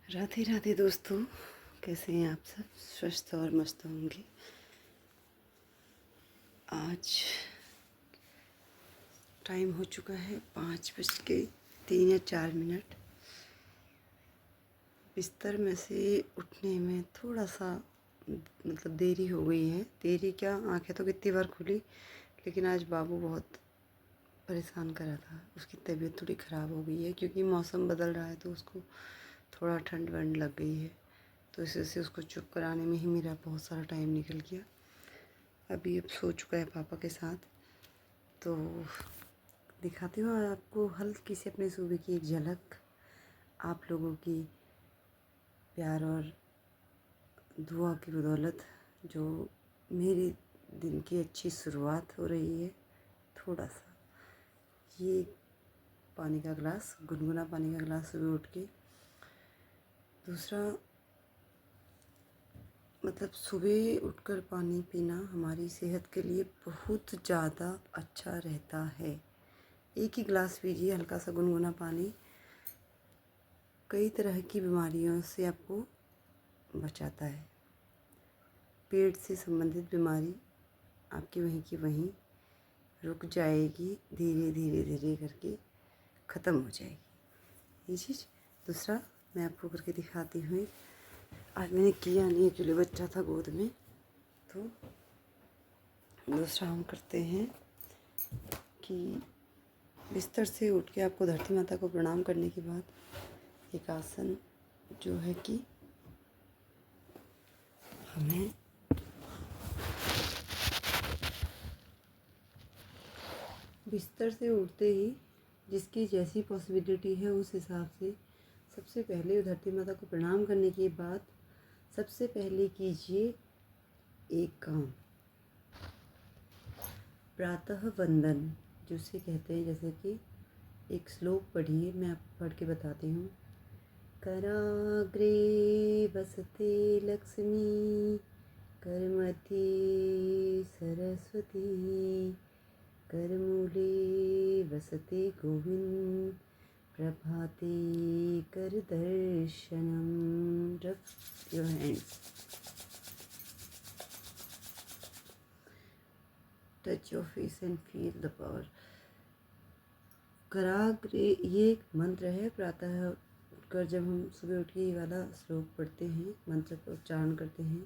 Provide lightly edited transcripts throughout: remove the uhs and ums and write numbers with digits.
राधे राधे दोस्तों, कैसे हैं आप सब? स्वस्थ और मस्त होंगे। आज टाइम हो चुका है 5:03 या 4। बिस्तर में से उठने में थोड़ा सा मतलब देरी हो गई है। देरी क्या, आंखें तो कितनी बार खुली, लेकिन आज बाबू बहुत परेशान कर रहा था। उसकी तबीयत थोड़ी ख़राब हो गई है क्योंकि मौसम बदल रहा है, तो उसको थोड़ा ठंड वंड लग गई है। तो इस वजह से उसको चुप कराने में ही मेरा बहुत सारा टाइम निकल गया। अभी अब सो चुका है पापा के साथ। तो दिखाती हूँ आपको हल्की सी अपने सुबह की एक झलक। आप लोगों की प्यार और दुआ की बदौलत जो मेरे दिन की अच्छी शुरुआत हो रही है। थोड़ा सा ये पानी का गिलास, गुनगुना पानी का गिलास सुबह उठ के। दूसरा मतलब सुबह उठकर पानी पीना हमारी सेहत के लिए बहुत ज़्यादा अच्छा रहता है। एक ही गिलास पीजिए हल्का सा गुनगुना पानी, कई तरह की बीमारियों से आपको बचाता है। पेट से संबंधित बीमारी आपकी वहीं की वहीं रुक जाएगी, धीरे धीरे धीरे करके ख़त्म हो जाएगी ये चीज़। दूसरा मैं आपको करके दिखाती हूँ। आज मैंने किया नहीं, एक्चुअली बच्चा था गोद में। तो दूसरा हम करते हैं कि बिस्तर से उठ के आपको धरती माता को प्रणाम करने के बाद एक आसन जो है कि हमें बिस्तर से उठते ही जिसकी जैसी पॉसिबिलिटी है उस हिसाब से सबसे पहले धरती माता को प्रणाम करने के बाद सबसे पहले कीजिए एक काम, प्रातः वंदन जिसे कहते हैं। जैसे कि एक श्लोक पढ़िए, मैं आपको पढ़ के बताती हूँ। कराग्रे वसते लक्ष्मी, करमध्ये सरस्वती, करमूले वसते गोविंद, प्रभाते कर दर्शनम। Rub your hands, touch your face and feel the power. कराग्रे ये एक मंत्र है। प्रातः उठकर जब हम सुबह उठ के ये वाला श्लोक पढ़ते हैं, मंत्र का उच्चारण करते हैं,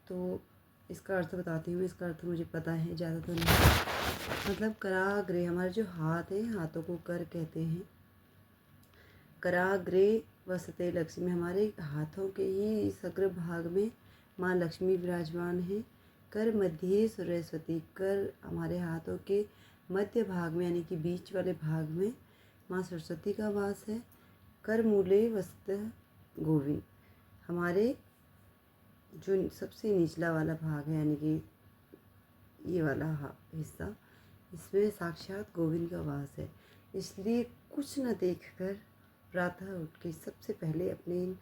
तो इसका अर्थ बताती हूँ। इसका अर्थ मुझे पता है, ज़्यादा तो नहीं। मतलब कराग्रे हमारे जो हाथ हैं, हाथों को कर कहते हैं। कराग्रे वसते लक्ष्मी, हमारे हाथों के ही इस अग्र भाग में माँ लक्ष्मी विराजमान है। कर मध्य सरस्वती, कर हमारे हाथों के मध्य भाग में यानी कि बीच वाले भाग में माँ सरस्वती का वास है। कर मूले वसत गोविंद, हमारे जो सबसे निचला वाला भाग है यानी कि ये वाला हिस्सा, इसमें साक्षात गोविंद का वास है। इसलिए कुछ न देखकर प्रातः उठ के सबसे पहले अपने इन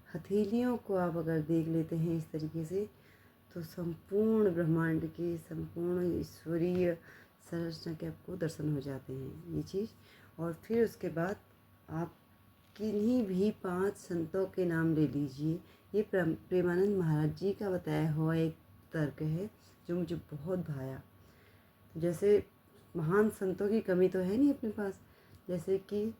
हथेलियों को आप अगर देख लेते हैं इस तरीके से, तो संपूर्ण ब्रह्मांड के संपूर्ण ईश्वरीय संरचना के आपको दर्शन हो जाते हैं ये चीज़। और फिर उसके बाद आप किन्हीं भी 5 संतों के नाम ले लीजिए। ये प्रेमानंद महाराज जी का बताया हुआ एक तर्क है जो मुझे बहुत भाया। जैसे महान संतों की कमी तो है नहीं अपने पास, जैसे कि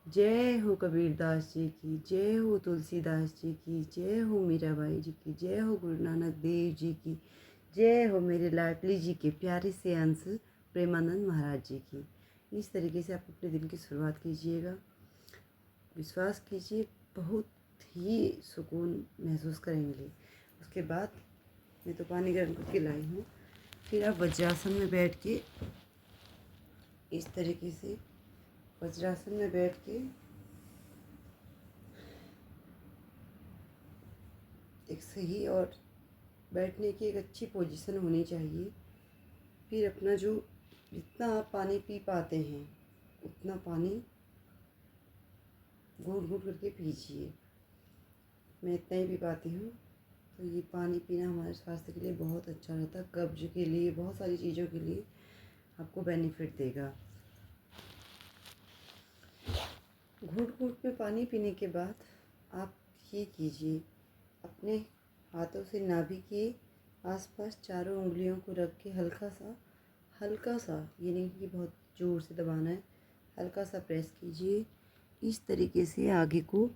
जय हो कबीरदास जी की, जय हो तुलसीदास जी की, जय हो मीराबाई जी की, जय हो गुरु नानक देव जी की, जय हो मेरे लाडली जी के प्यारे से अंश प्रेमानंद महाराज जी की। इस तरीके से आप अपने दिन की शुरुआत कीजिएगा। विश्वास कीजिए बहुत ही सुकून महसूस करेंगे। उसके बाद मैं तो पानी गर्म करके लाई हूँ। फिर आप वज्रासन में बैठ के इस तरीके से वज्रासन में बैठ के एक सही और बैठने की एक अच्छी पोजीशन होनी चाहिए। फिर अपना जो जितना आप पानी पी पाते हैं उतना पानी घूट घूट करके पीजिए। मैं इतना ही पी पाती हूँ। तो ये पानी पीना हमारे स्वास्थ्य के लिए बहुत अच्छा रहता है। कब्ज के लिए, बहुत सारी चीज़ों के लिए आपको बेनिफिट देगा। घूट घूट में पानी पीने के बाद आप ये कीजिए, अपने हाथों से नाभि के आसपास चारों उंगलियों को रख के हल्का सा, ये नहीं कि बहुत ज़ोर से दबाना है, हल्का सा प्रेस कीजिए। इस तरीके से आगे को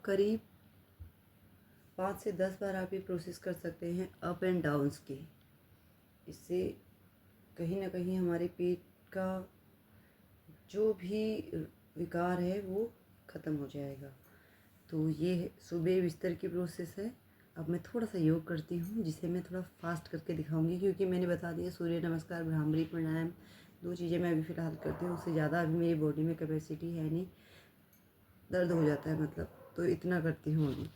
करीब 5 से 10 बार आप ये प्रोसेस कर सकते हैं अप एंड डाउन्स के। इससे कहीं ना कहीं हमारे पेट का जो भी विकार है वो ख़त्म हो जाएगा। तो ये सुबह बिस्तर की प्रोसेस है। अब मैं थोड़ा सा योग करती हूँ, जिसे मैं थोड़ा फास्ट करके दिखाऊंगी, क्योंकि मैंने बता दिया सूर्य नमस्कार, भ्रामरी प्राणायाम 2 चीज़ें मैं अभी फ़िलहाल करती हूँ। उससे ज़्यादा अभी मेरी बॉडी में कैपेसिटी है नहीं, दर्द हो जाता है मतलब, तो इतना करती हूँ अभी।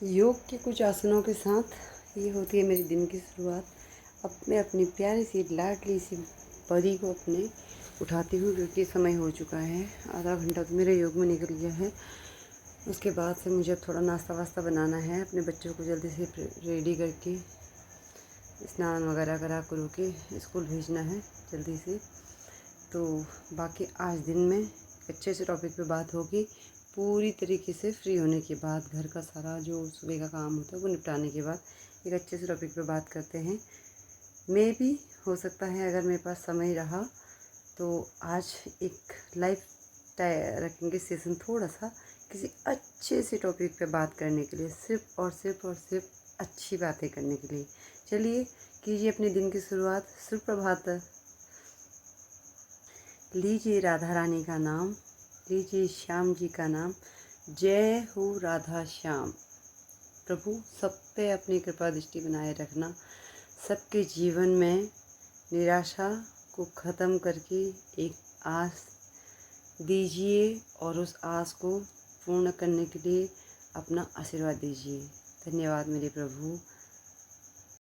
योग के कुछ आसनों के साथ ये होती है मेरी दिन की शुरुआत। अब मैं अपनी प्यारी सी लाडली सी परी को अपने उठाती हूँ, क्योंकि समय हो चुका है, आधा घंटा तो मेरे योग में निकल गया है। उसके बाद से मुझे अब थोड़ा नाश्ता वास्ता बनाना है, अपने बच्चों को जल्दी से रेडी करके स्नान वगैरह करा करो के स्कूल भेजना है जल्दी से। तो बाकी आज दिन में अच्छे से टॉपिक पे बात होगी, पूरी तरीके से फ्री होने के बाद, घर का सारा जो सुबह का काम होता है वो निपटाने के बाद एक अच्छे से टॉपिक पे बात करते हैं। मैं भी हो सकता है अगर मेरे पास समय रहा तो आज एक लाइव रखेंगे सेशन, थोड़ा सा किसी अच्छे से टॉपिक पे बात करने के लिए, सिर्फ़ और सिर्फ अच्छी बातें करने के लिए। चलिए कीजिए अपने दिन की शुरुआत। सुप्रभात। लीजिए राधा रानी का नाम, लीजिए श्याम जी का नाम। जय हो राधा श्याम। प्रभु सब पे अपनी कृपा दृष्टि बनाए रखना, सबके जीवन में निराशा को ख़त्म करके एक आस दीजिए और उस आस को पूर्ण करने के लिए अपना आशीर्वाद दीजिए। धन्यवाद मेरे प्रभु।